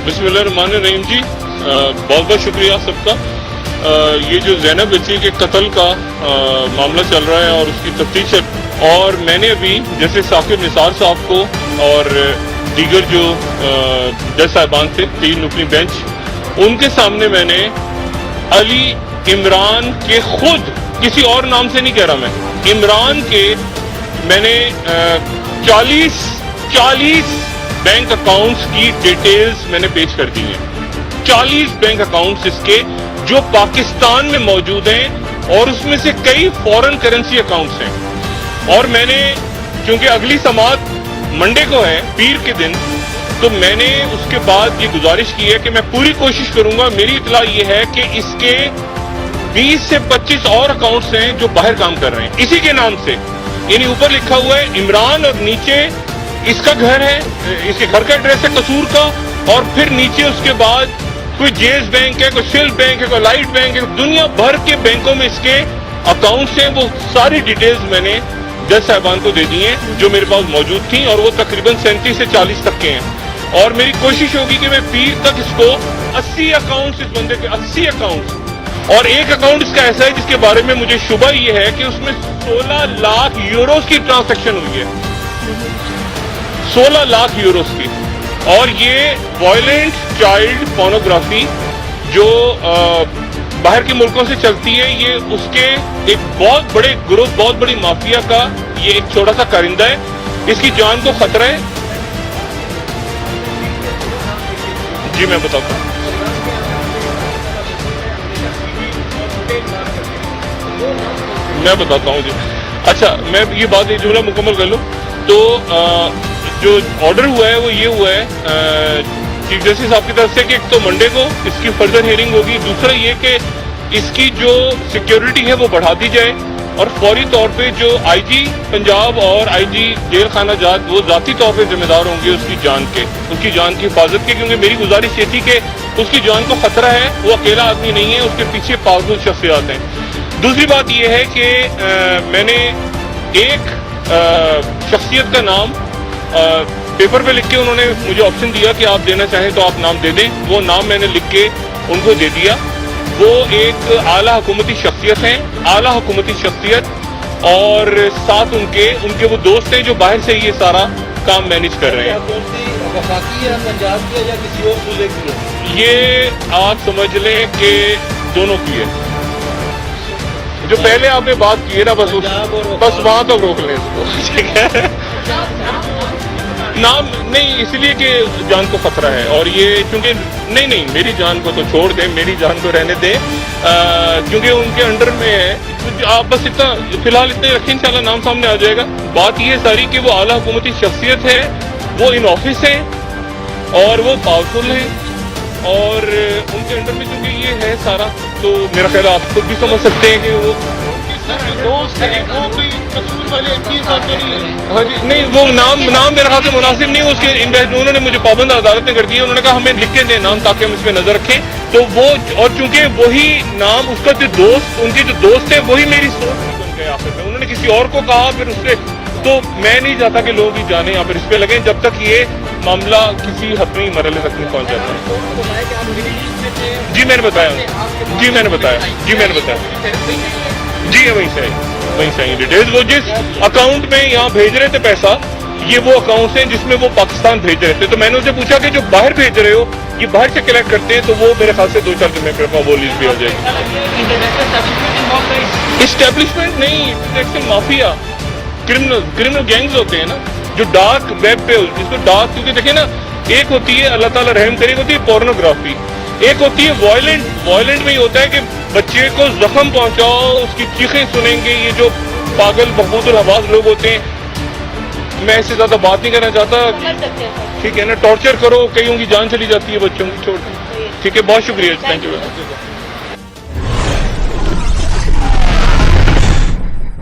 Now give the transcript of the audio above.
बिस्मिल्लाहिर्रहमानिर्रहीम जी, बहुत बहुत शुक्रिया सबका। ये जो ज़ैनब बच्ची के कत्ल का मामला चल रहा है और उसकी तफ्तीश है, और मैंने अभी जैसे साकिब निसार साहब को और दीगर जो जज साहिबान थे 3 नुकनी बेंच, उनके सामने मैंने अली इमरान के खुद, किसी और नाम से नहीं कह रहा मैं, इमरान के मैंने 40 बैंक अकाउंट्स की डिटेल्स मैंने पेश कर दी हैं। 40 बैंक अकाउंट्स इसके जो पाकिस्तान में मौजूद हैं और उसमें से कई फॉरेन करेंसी अकाउंट्स हैं। और मैंने, क्योंकि अगली समाअत मंडे को है, पीर के दिन, तो मैंने उसके बाद ये गुजारिश की है कि मैं पूरी कोशिश करूंगा। मेरी इतला ये है कि इसके 20 से 25 और अकाउंट्स हैं जो बाहर काम कर रहे हैं इसी के नाम से। यानी ऊपर लिखा हुआ है इमरान और नीचे इसका घर है, इसके घर का एड्रेस है कसूर का, और फिर नीचे उसके बाद कोई जेएस बैंक है, कोई सिल्क बैंक है, कोई लाइट बैंक है, दुनिया भर के बैंकों में इसके अकाउंट्स हैं। वो सारी डिटेल्स मैंने जज साहिबान को दे दी हैं जो मेरे पास मौजूद थी, और वो तकरीबन 37 से 40 तक के हैं। और मेरी कोशिश होगी कि मैं पीर तक इसको 80 अकाउंट्स, इस बंदे के 80 अकाउंट्स, और एक अकाउंट इसका ऐसा है जिसके बारे में मुझे शुबा ये है कि उसमें 16 लाख यूरोस की ट्रांजैक्शन हुई है, 16 लाख यूरोस की। और ये वायलेंट चाइल्ड पोर्नोग्राफी जो बाहर के मुल्कों से चलती है, ये उसके एक बहुत बड़े ग्रुप, बहुत बड़ी माफिया का ये एक छोटा सा कारिंदा है। इसकी जान को खतरा है। जी मैं बताता हूँ, जी। अच्छा, मैं ये बात, ये जुमला मुकम्मल कर लूँ तो जो ऑर्डर हुआ है वो ये हुआ है चीफ जस्टिस साहब की तरफ से कि एक तो मंडे को इसकी फर्दर हियरिंग होगी, दूसरा ये कि इसकी जो सिक्योरिटी है वो बढ़ा दी जाए, और फौरी तौर पे जो आईजी पंजाब और आईजी जेल खाना जात वो जाती तौर पे जिम्मेदार होंगे उसकी जान की हिफाजत के, क्योंकि मेरी गुजारिश ये थी कि उसकी जान को खतरा है, वो अकेला आदमी नहीं है, उसके पीछे पावरफुल शख्सियात हैं। दूसरी बात यह है कि मैंने एक शख्सियत का नाम पेपर पे लिख के, उन्होंने मुझे ऑप्शन दिया कि आप देना चाहें तो आप नाम दे दें, वो नाम मैंने लिख के उनको दे दिया। वो एक आला हुकूमती शख्सियत हैं, आला हुकूमती शख्सियत, और साथ उनके वो दोस्त हैं जो बाहर से ये सारा काम मैनेज कर रहे हैं। वफाकी या पंजाब की या किसी और सूबे की है? ये आप समझ लें कि दोनों की है। जो पहले आपने बात की है ना, बस वहां तक रोक लें इसको, ठीक है? नाम नहीं, इसलिए कि जान को खतरा है, और ये क्योंकि नहीं मेरी जान को तो छोड़ दें, मेरी जान को रहने दें, क्योंकि उनके अंडर में है। आप बस इतना फिलहाल इतने रखें, इंशाल्लाह नाम सामने आ जाएगा। बात ये सारी कि वो आला हुकूमती शख्सियत है, वो इन ऑफिस है और वो पावरफुल है, और उनके अंडर में क्योंकि ये है सारा, तो मेरा ख्याल आप खुद भी समझ सकते हैं कि वो दोस्त है, वो कोई कसूर वाले चीज नहीं है। हाँ जी, नहीं वो नाम मेरे ख्याल से मुनासिब नहीं, उसके उन्होंने मुझे पाबंद अदालत ने कर दिया। उन्होंने कहा हमें लिख के दें नाम ताकि हम इस पर नजर रखें, तो वो, और चूंकि वही नाम उसका जो दोस्त, उनके जो दोस्त है वही मेरी सोच बन गए आखिर में। उन्होंने किसी और को कहा, फिर उससे, तो मैं नहीं चाहता कि लोग ही जाने या फिर इस पे लगे जब तक ये मामला किसी हतमी मरहले तक नहीं पहुंच जाता है। जी मैंने बताया, जी वहीं से आई डिटेल्स। वो जिस अकाउंट में यहाँ भेज रहे थे पैसा, ये वो अकाउंट्स हैं जिसमें वो पाकिस्तान भेज रहे थे। तो मैंने उनसे पूछा कि जो बाहर भेज रहे हो, ये बाहर से कलेक्ट करते हैं, तो वो मेरे ख्याल से 2-4 दिन में वो लीज भी हो जाएगी। इस्टेब्लिशमेंट नहीं, इंटरनेशनल माफिया, क्रिमिनल गैंग्स होते हैं ना, जो डार्क वेब पे, जिसको डार्क, क्योंकि देखिए ना, एक होती है अल्लाह ताला रहम करे, होती है पोर्नोग्राफी, एक होती है वायलेंट में ही होता है कि बच्चे को जख्म पहुंचाओ, उसकी चीखें सुनेंगे। ये जो पागल बहबूदुल हवास लोग होते हैं, मैं इससे ज्यादा बात नहीं करना चाहता, ठीक है ना? टॉर्चर करो, कईयों की जान चली जाती है बच्चों की, छोड़, ठीक है? बहुत शुक्रिया, थैंक यू।